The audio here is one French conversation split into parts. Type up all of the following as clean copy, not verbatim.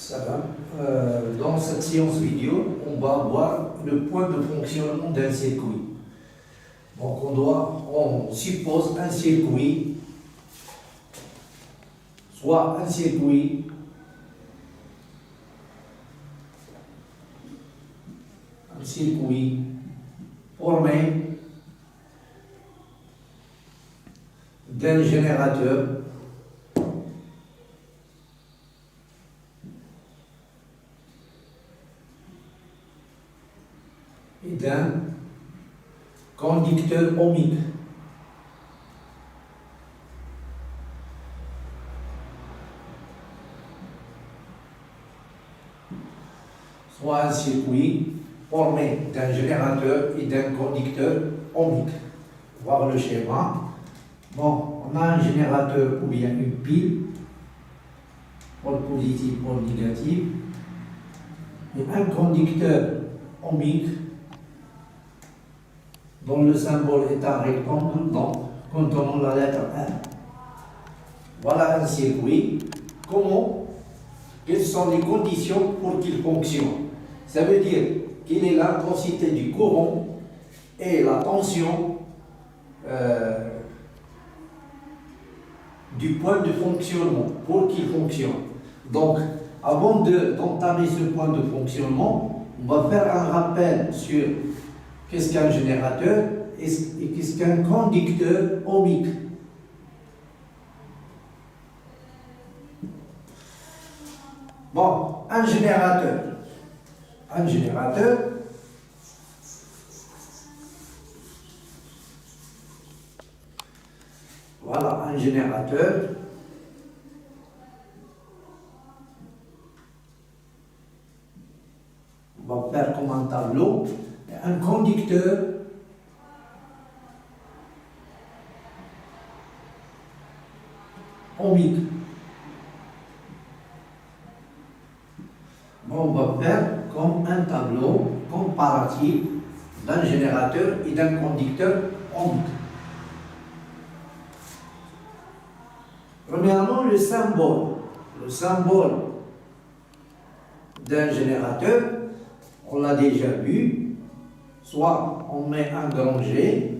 Ça va. Dans cette séance vidéo, on va voir le point de fonctionnement d'un circuit. Donc on suppose un circuit, soit un circuit formé d'un générateur et d'un conducteur ohmique. Soit un circuit formé d'un générateur et d'un conducteur ohmique. Voir le schéma. Bon, on a un générateur ou bien une pile, pôle positif, pôle négatif, et un conducteur ohmique dont le symbole est un rectangle contenant la lettre R. Voilà un circuit. Quelles sont les conditions pour qu'il fonctionne? Ça veut dire quelle est l'intensité du courant et la tension du point de fonctionnement pour qu'il fonctionne. Donc, avant d'entamer ce point de fonctionnement, on va faire un rappel sur qu'est-ce qu'un générateur et qu'est-ce qu'un conducteur ohmique. Bon, un générateur. Voilà, un générateur. On va faire comme un tableau. Un conducteur ohmique. On va faire comme un tableau comparatif d'un générateur et d'un conducteur ohmique. Premièrement, le symbole. Le symbole d'un générateur, on l'a déjà vu, soit on met un grand G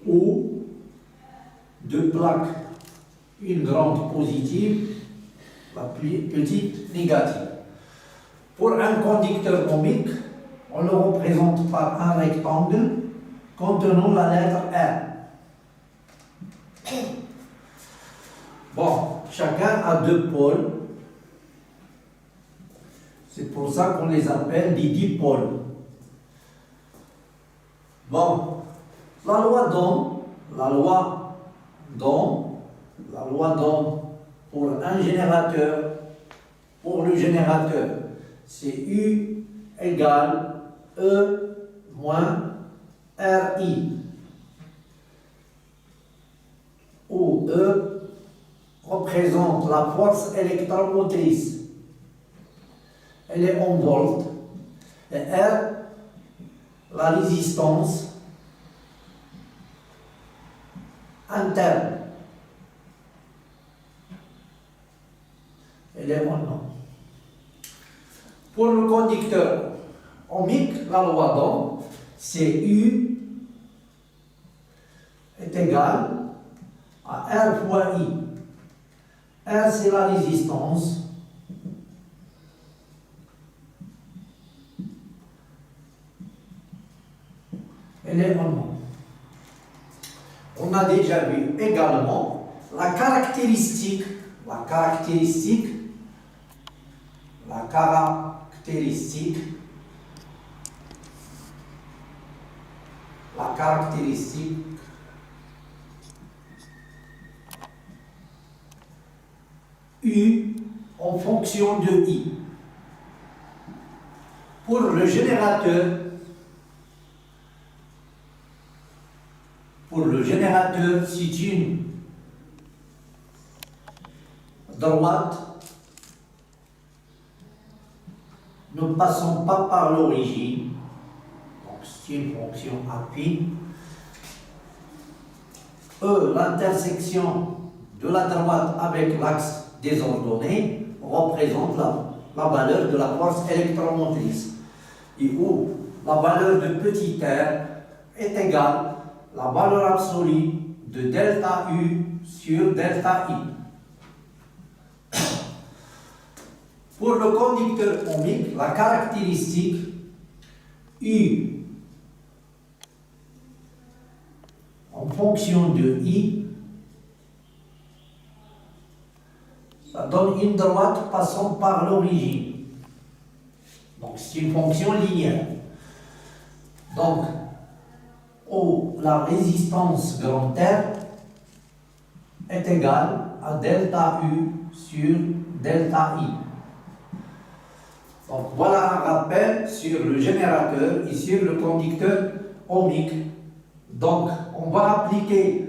ou deux plaques, une grande positive, la petite négative. Pour un conducteur ohmique, on le représente par un rectangle contenant la lettre R. Bon, chacun a deux pôles. C'est pour ça qu'on les appelle des dipôles. Bon, la loi d'Ohm pour un générateur, pour le générateur, c'est U égale E moins RI, où E représente la force électromotrice. Elle est en volts. Et R, la résistance interne. Elle est en ohm. Pour le conducteur ohmique, la loi d'Ohm, c'est U est égal à R fois I. R, c'est la résistance. Elle est en ohm. On a déjà vu également la caractéristique U en fonction de I. Pour le générateur, c'est une droite. Ne passons pas par l'origine. Donc c'est une fonction affine. E, l'intersection de la droite avec l'axe désordonné, représente la valeur de la force électromotrice. Et où la valeur de petit r est égale à la valeur absolue de delta U sur delta I. Pour le conducteur ohmique, la caractéristique U en fonction de I, ça donne une droite passant par l'origine. Donc c'est une fonction linéaire. Donc, la résistance grand R est égale à delta U sur delta I. Donc voilà un rappel sur le générateur et sur le conducteur ohmique. Donc on va appliquer,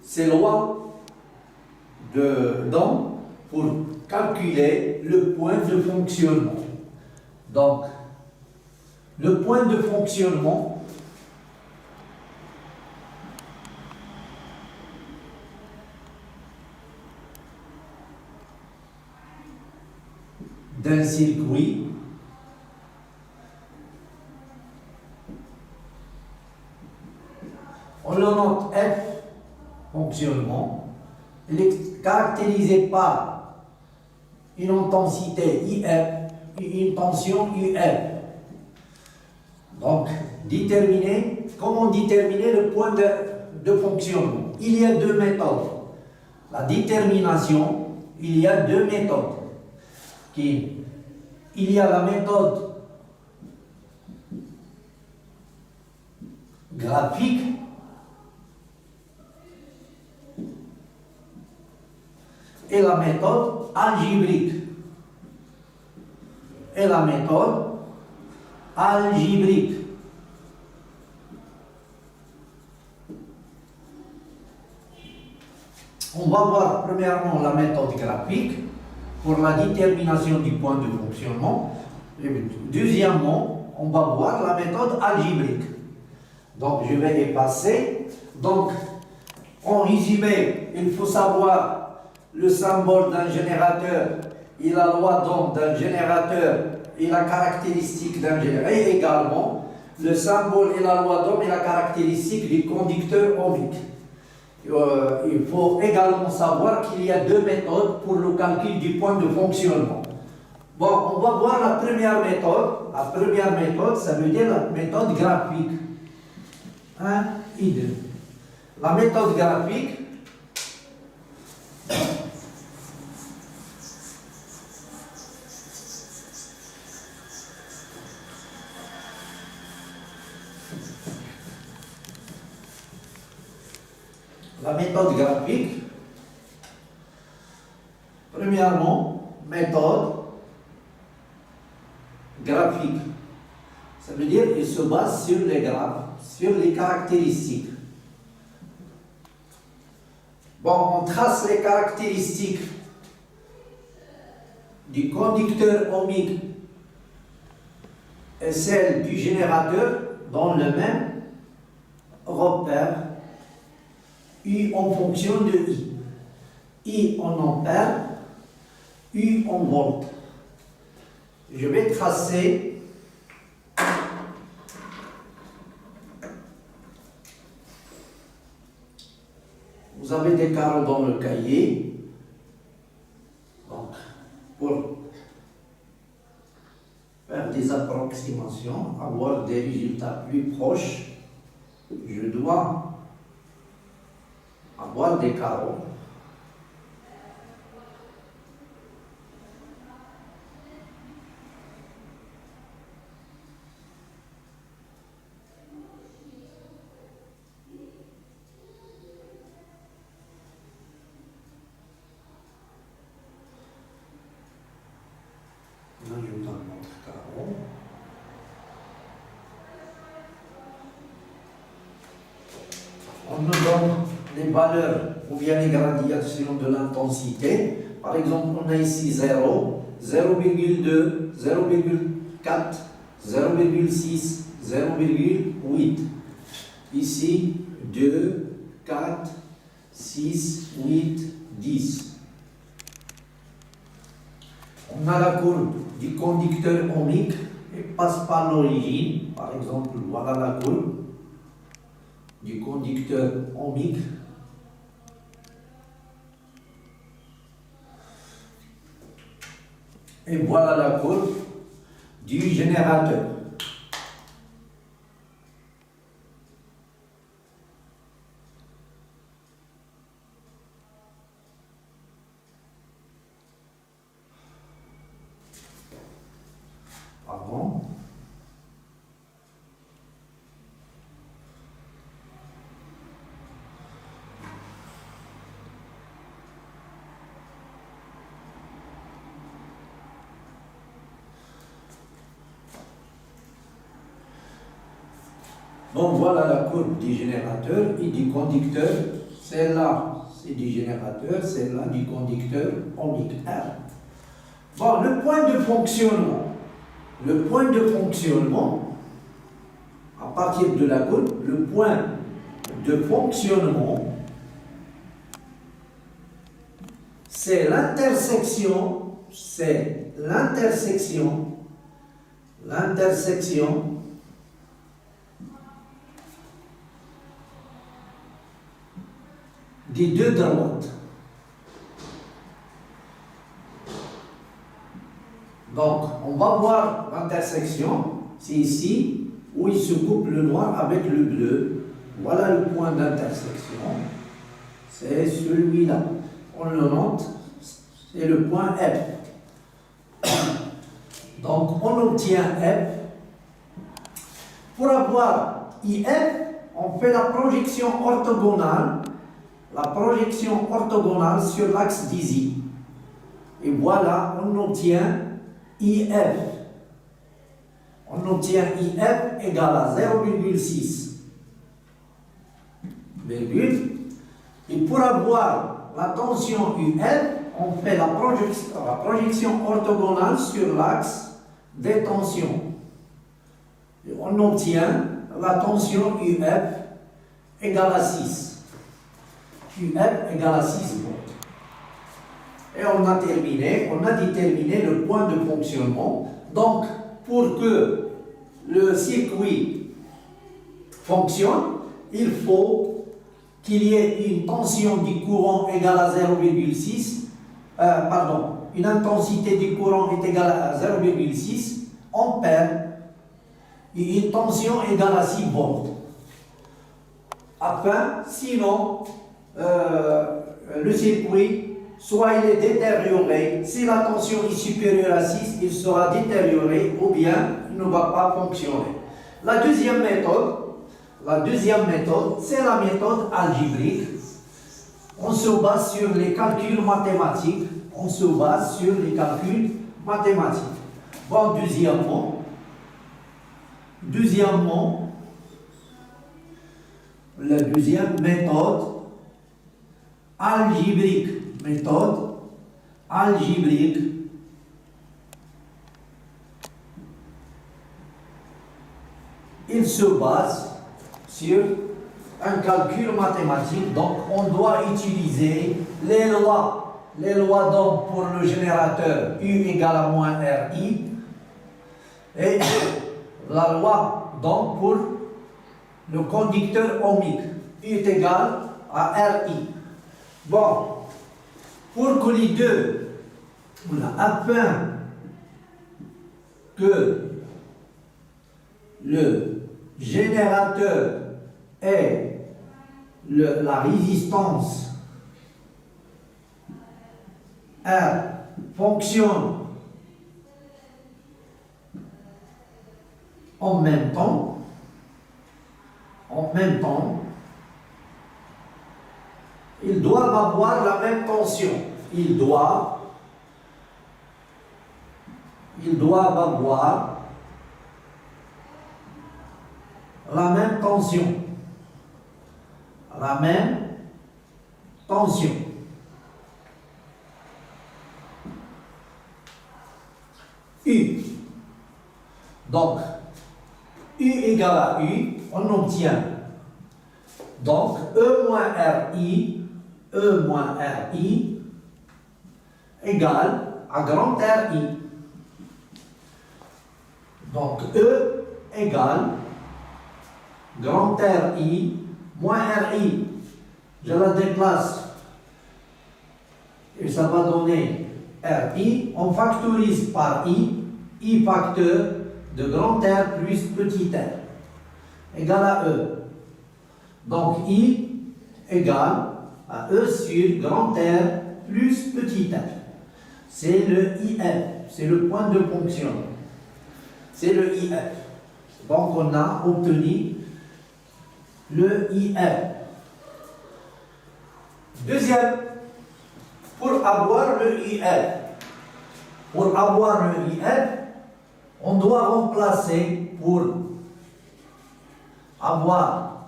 ces lois d'Ohm pour calculer le point de fonctionnement. Donc le point de fonctionnement d'un circuit on le note F fonctionnement, il est caractérisé par une intensité IF et une tension UF. Donc, comment déterminer le point de fonctionnement? Il y a deux méthodes. La détermination, il y a deux méthodes. Il y a la méthode graphique et la méthode algébrique. On va voir premièrement la méthode graphique pour la détermination du point de fonctionnement. Et deuxièmement, on va voir la méthode algébrique. Donc je vais effacer. Donc en résumé, il faut savoir le symbole d'un générateur et la loi d'Ohm d'un générateur et la caractéristique d'un générateur. Et également le symbole et la loi d'Ohm et la caractéristique du conducteur ohmique. Il faut également savoir qu'il y a deux méthodes pour le calcul du point de fonctionnement. Bon, on va voir la première méthode. La première méthode, ça veut dire la méthode graphique. 1 et 2. La méthode graphique, premièrement, méthode graphique. Ça veut dire qu'il se base sur les graphes, sur les caractéristiques. Bon, on trace les caractéristiques du conducteur ohmique et celles du générateur dans le même repère U en fonction de I. I en ampère, U en volt. Je vais tracer vous avez des carreaux dans le cahier. Donc, pour faire des approximations, avoir des résultats plus proches, je dois avoir des carreaux. Ajoute un autre carreau. On nous donne les valeurs ou bien les gradations de l'intensité. Par exemple, on a ici 0, 0,2, 0,4, 0,6, 0,8. Ici, 2, 4, 6, 8, 10. On a la courbe du conducteur ohmique et passe par l'origine. Par exemple, voilà la courbe du conducteur ohmique. Et voilà la courbe du générateur. Pardon. Donc voilà la courbe du générateur et du conducteur. Celle-là, c'est du générateur, celle-là du conducteur ohmique R. Bon, le point de fonctionnement. Le point de fonctionnement, à partir de la courbe, le point de fonctionnement, c'est l'intersection des deux droites. Donc, on va voir l'intersection, c'est ici où il se coupe le noir avec le bleu. Voilà le point d'intersection, c'est celui-là. On le note, c'est le point F. Donc, on obtient F. Pour avoir IF, on fait la projection orthogonale sur l'axe d'Isy. Et voilà, on obtient IF. On obtient IF égale à 0,6. Et pour avoir la tension UF, on fait la projection orthogonale sur l'axe des tensions. Et on obtient la tension UF égale à 6. UF égale à 6 volts. Et on a déterminé le point de fonctionnement. Donc, pour que le circuit fonctionne, il faut qu'il y ait une tension du courant égale à 0,6, une intensité du courant est égale à 0,6 ampères et une tension égale à 6 volts. Sinon, le circuit, soit il est détérioré, si la tension est supérieure à 6, il sera détérioré ou bien il ne va pas fonctionner. La deuxième méthode, c'est la méthode algébrique. On se base sur les calculs mathématiques. Bon, deuxièmement, la deuxième méthode algébrique. Il se base sur un calcul mathématique, donc on doit utiliser les lois. Les lois donc pour le générateur U égale à moins RI et la loi donc pour le conducteur ohmique U est égal à RI. Bon, pour que les deux, afin que le générateur ait la résistance R fonctionne en même temps, ils doivent avoir la même tension. Ils doivent avoir la même tension. U. Donc, U égale à U, on obtient donc E moins RI E moins RI égale à grand RI. Donc E égale grand RI moins RI. Je la déplace et ça va donner RI. On factorise par I facteur de grand R plus petit r égale à E. Donc I égale à E sur grand R plus petit r. C'est le IF, c'est le point de fonctionnement. C'est le IF. Donc on a obtenu le IF. Deuxième, pour avoir le IF, on doit remplacer pour avoir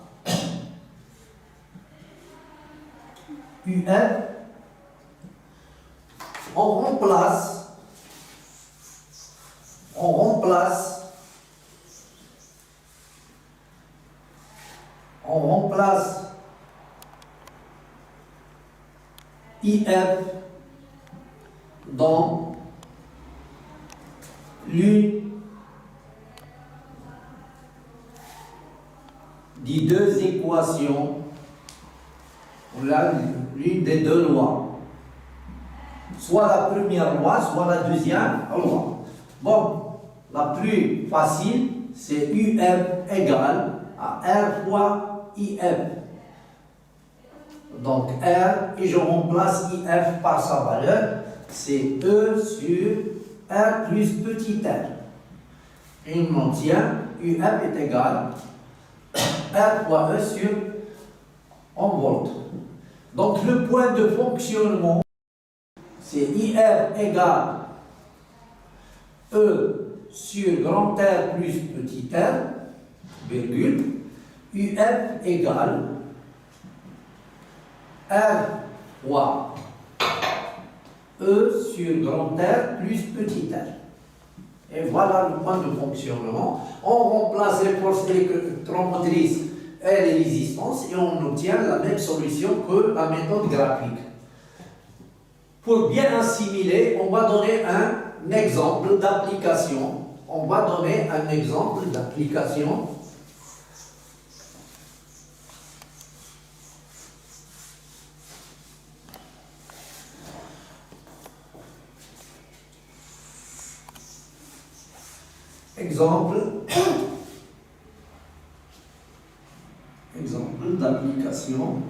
UF, on remplace IF dans l'une des deux équations, l'une des deux lois. Soit la première loi, soit la deuxième loi. Bon, la plus facile, c'est UF égale à R fois IF. Donc R, et je remplace IF par sa valeur, c'est E sur R plus petit r. Et on obtient UF est égal à R fois E sur 1 volt. Donc le point de fonctionnement, c'est IF égale E sur grand R plus petit r, virgule, UF égale R fois E sur grand R plus petit r. Et voilà le point de fonctionnement. On remplace les forces électromotrices et les résistances et on obtient la même solution que la méthode graphique. Pour bien assimiler, on va donner un exemple d'application. Exemple d'application.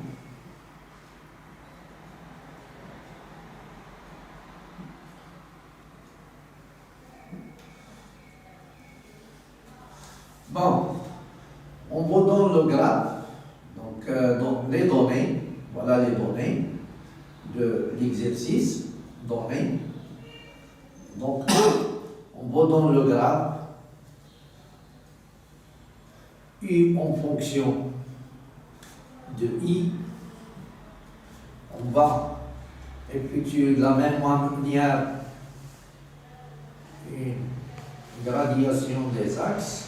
Bon, on vous donne le graphe, donc les données, voilà les données de l'exercice donné. Donc, on vous donne le graphe U en fonction de I. On va effectuer de la même manière une gradation des axes.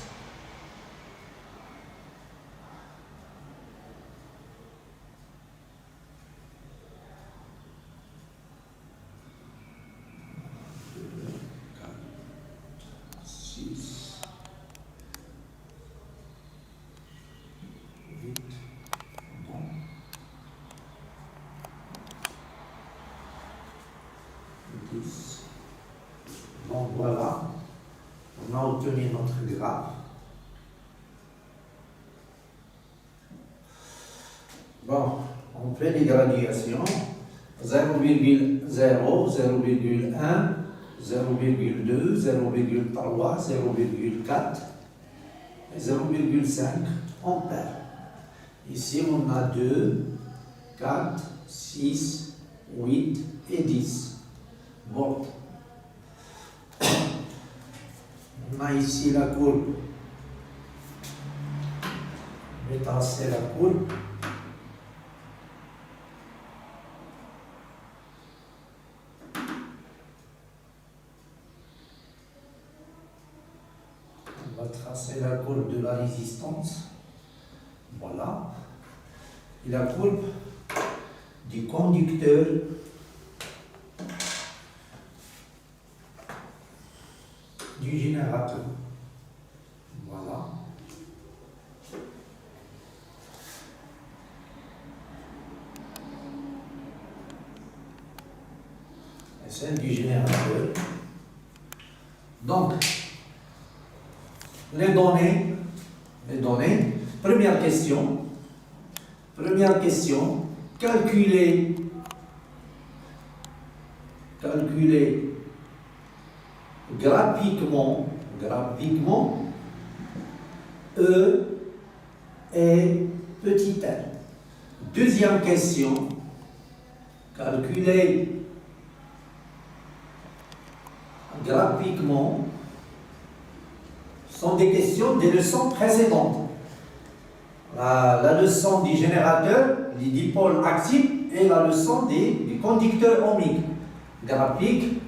Donc voilà, on a obtenu notre graphe. Bon, on fait les gradations 0,0, 0,1, 0,2, 0,3, 0,4 et 0,5 ampères. Ici, on a 2, 4, 6, 8 et 10 volts. On a ici la courbe. Je vais tracer la courbe. On va tracer la courbe de la résistance. Voilà. Et la courbe du conducteur du générateur. Voilà. Et celle du générateur. Donc, les données. Première question, calculer graphiquement E et petit r. Deuxième question, calculer graphiquement, sont des questions des leçons précédentes. La leçon du générateur, les dipôles actifs, et la leçon des conducteurs ohmiques. Graphique,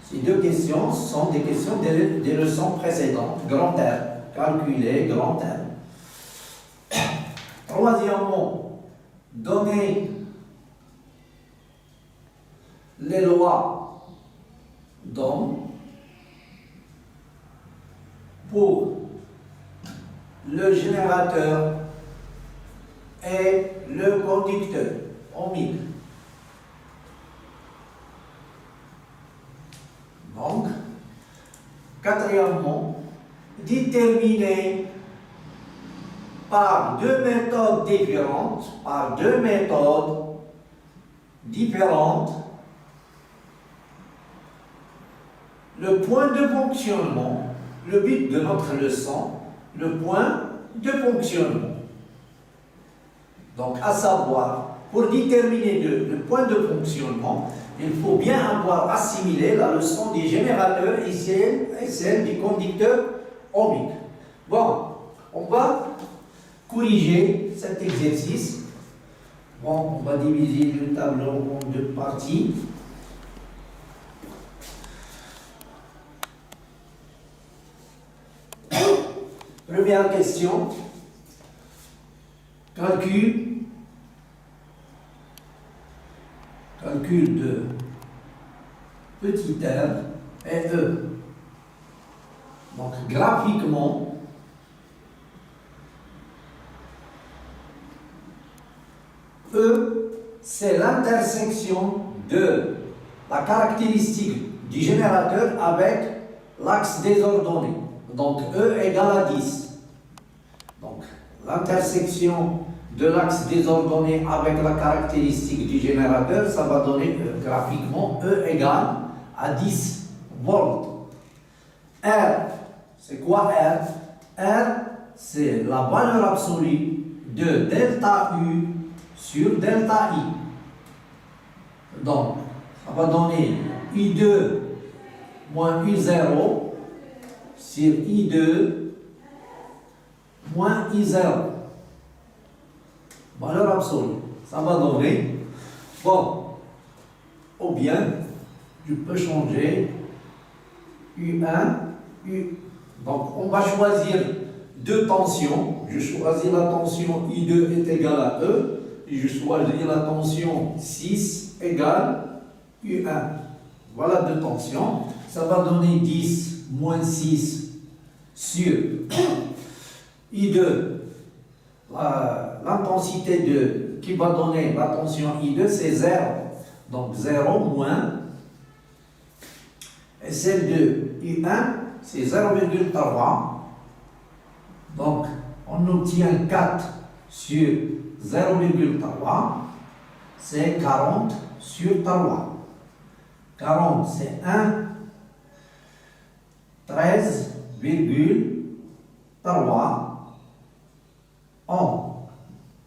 ces deux questions sont des questions des leçons précédentes. Grand R, calculer grand R. Troisièmement, donner les lois d'Ohm pour le générateur et le conducteur ohmique. Donc, quatrièmement, déterminer par deux méthodes différentes, le point de fonctionnement, le but de notre leçon, le point de fonctionnement. Donc, à savoir, pour déterminer le point de fonctionnement, il faut bien avoir assimilé la leçon des générateurs et celle du conducteur ohmique. Bon, on va corriger cet exercice. Bon, on va diviser le tableau en deux parties. Première question, calcul de petit r et E. Donc, graphiquement, E, c'est l'intersection de la caractéristique du générateur avec l'axe désordonné. Donc, E égale à 10. Donc, l'intersection de l'axe désordonné avec la caractéristique du générateur, ça va donner graphiquement E égale à 10 volts. R, c'est quoi R? R, c'est la valeur absolue de delta U sur delta I. Donc, ça va donner I2 moins I0 sur I2 moins I0. Valeur absolue. Ça va donner, bon, ou bien, je peux changer U1, U. Donc, on va choisir deux tensions. Je choisis la tension I2 est égale à E, et je choisis la tension 6 égale U1. Voilà deux tensions. Ça va donner 10 moins 6 sur I2. L'intensité qui va donner la tension I2, c'est 0. Donc 0 moins. Et celle de I1, c'est 0,3. Donc, on obtient 4 sur 0,3. C'est 40 sur 3. 40, c'est 1. 13,3 ohms.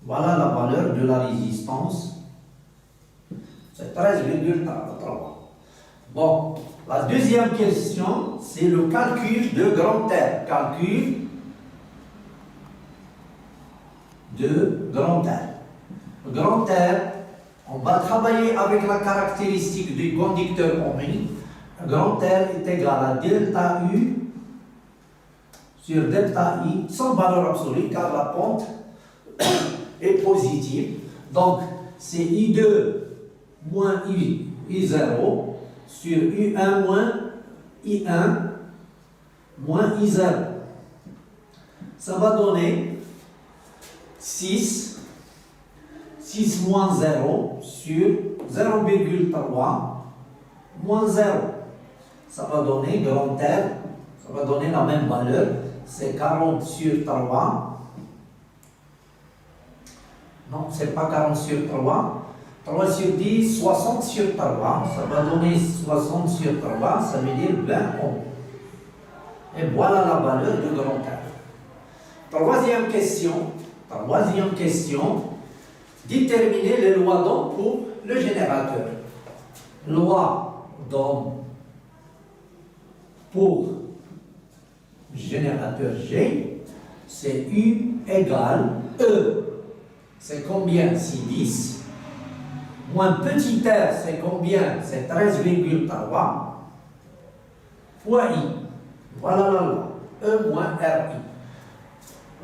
Voilà la valeur de la résistance. C'est 13,3. Bon, la deuxième question, c'est le calcul de grand R. Calcul de grand R. Grand R, on va travailler avec la caractéristique du conducteur ohmique. Grand R est égal à delta U sur delta I sans valeur absolue car la pente est positive. Donc, c'est I2 moins I0 sur U1 moins I1 moins I0. Ça va donner 6 moins 0 sur 0,3 moins 0. Ça va donner grand R, ça va donner la même valeur, c'est 40 sur 3. Non, c'est pas 40 sur 3. 3 sur 10, 60 sur 3. Ça va donner 60 sur 3, ça veut dire 20 ohms. Et voilà la valeur de grand R. Troisième question. Déterminer les lois d'Ohm pour le générateur. Loi d'Ohm pour générateur G, c'est U égale E. C'est combien? C'est 10. Moins petit r, c'est combien? C'est 13,3 fois I. Voilà la loi. E moins RI.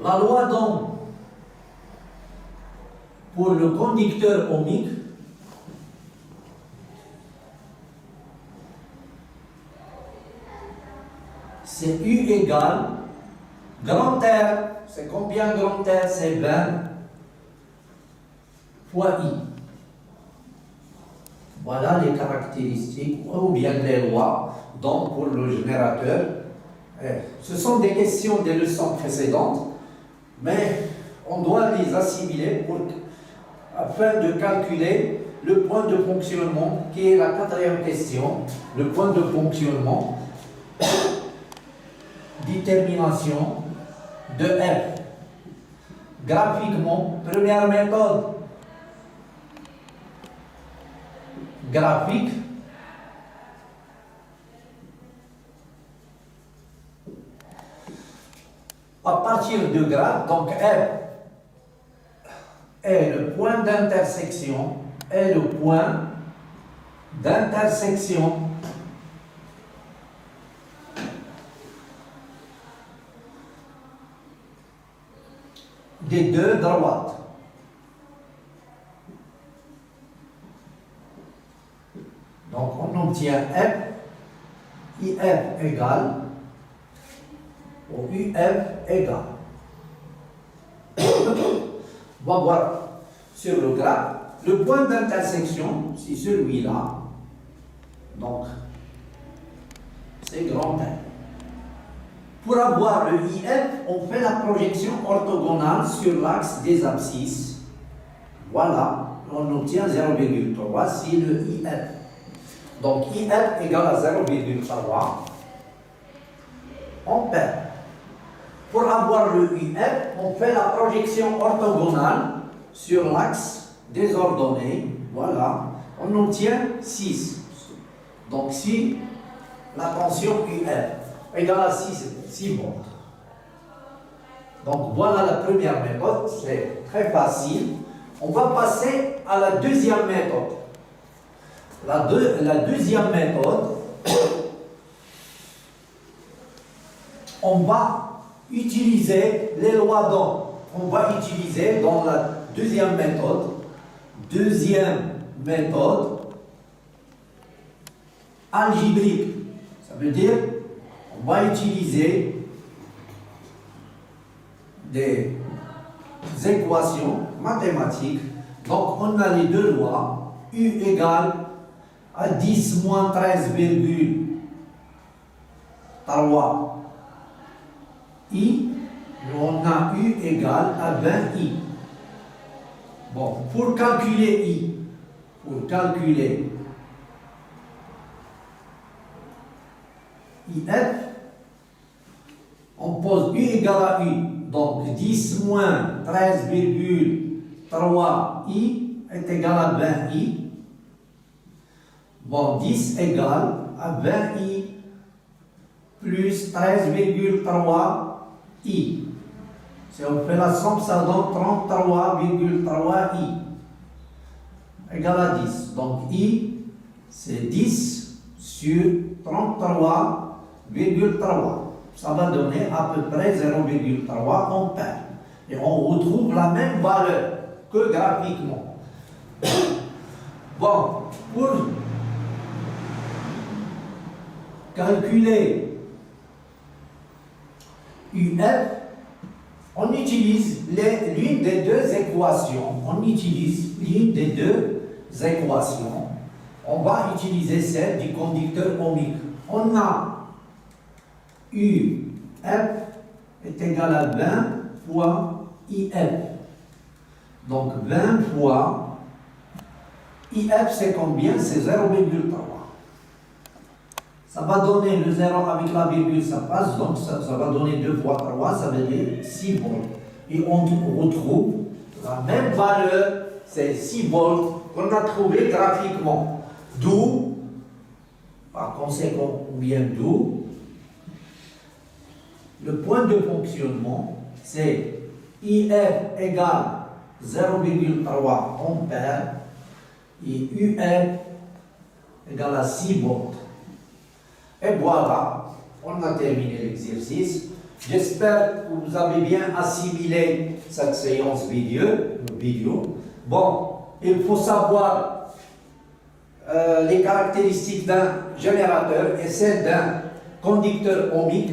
La loi d'Ohm pour le conducteur ohmique, c'est U égale grand R, c'est combien grand R? C'est 20 fois I. Voilà les caractéristiques ou bien les lois d'Ohm pour le générateur. Ce sont des questions des leçons précédentes, mais on doit les assimiler afin de calculer le point de fonctionnement qui est la quatrième question, le point de fonctionnement. Détermination de F. Graphiquement, première méthode. Graphique. À partir de graphe, donc F est le point d'intersection, des deux droites. Donc on obtient F, IF égale ou UF égale. On va voir sur le graphe, le point d'intersection, c'est celui-là. Donc, c'est grand R. Pour avoir le IF, on fait la projection orthogonale sur l'axe des abscisses. Voilà, on obtient 0,3, c'est le IF. Donc, IF égale à 0,3, on perd. Pour avoir le IF, on fait la projection orthogonale sur l'axe des ordonnées. Voilà, on obtient 6. Donc, si la tension UF égale à 6 volts. Donc, voilà la première méthode, c'est très facile. On va passer à la deuxième méthode. La deuxième méthode, on va utiliser les lois d'Ohm. On va utiliser dans la deuxième méthode algébrique. Ça veut dire on va utiliser des équations mathématiques. Donc on a les deux lois. U égale à 10 moins 13,3 I, on a U égale à 20I. Bon, pour calculer I, IF, on pose U égale à U. Donc 10 moins 13,3 I est égal à 20I. Bon, 10 égale à 20I plus 13,3 I. Si on fait la somme, ça donne 33,3 I égale à 10. Donc I, c'est 10 sur 33,3. Ça va donner à peu près 0,3 ampères. Et on retrouve la même valeur que graphiquement. Bon, pour calculer UF, on utilise l'une des deux équations. On va utiliser celle du conducteur ohmique. On a UF est égal à 20 fois IF. Donc 20 fois IF, c'est combien? C'est 0,3. Ça va donner le 0 avec la virgule, ça passe, donc ça va donner 2 fois 3, ça veut dire 6 volts. Et on retrouve la même valeur, c'est 6 volts qu'on a trouvé graphiquement. D'où, par conséquent, d'où le point de fonctionnement, c'est IF égale 0,3 ampères et UF égale à 6 volts. Et voilà, on a terminé l'exercice. J'espère que vous avez bien assimilé cette séance vidéo. Bon, il faut savoir les caractéristiques d'un générateur et celles d'un conducteur ohmique,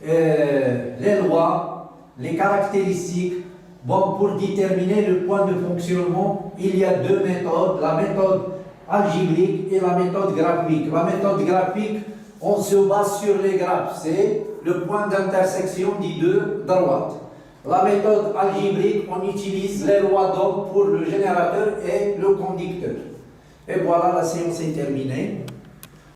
les lois, les caractéristiques. Bon, pour déterminer le point de fonctionnement, il y a deux méthodes, la méthode algébrique et la méthode graphique. La méthode graphique, on se base sur les graphes, c'est le point d'intersection des deux droites. La méthode algébrique, on utilise les lois d'Ohm pour le générateur et le conducteur. Et voilà, la séance est terminée.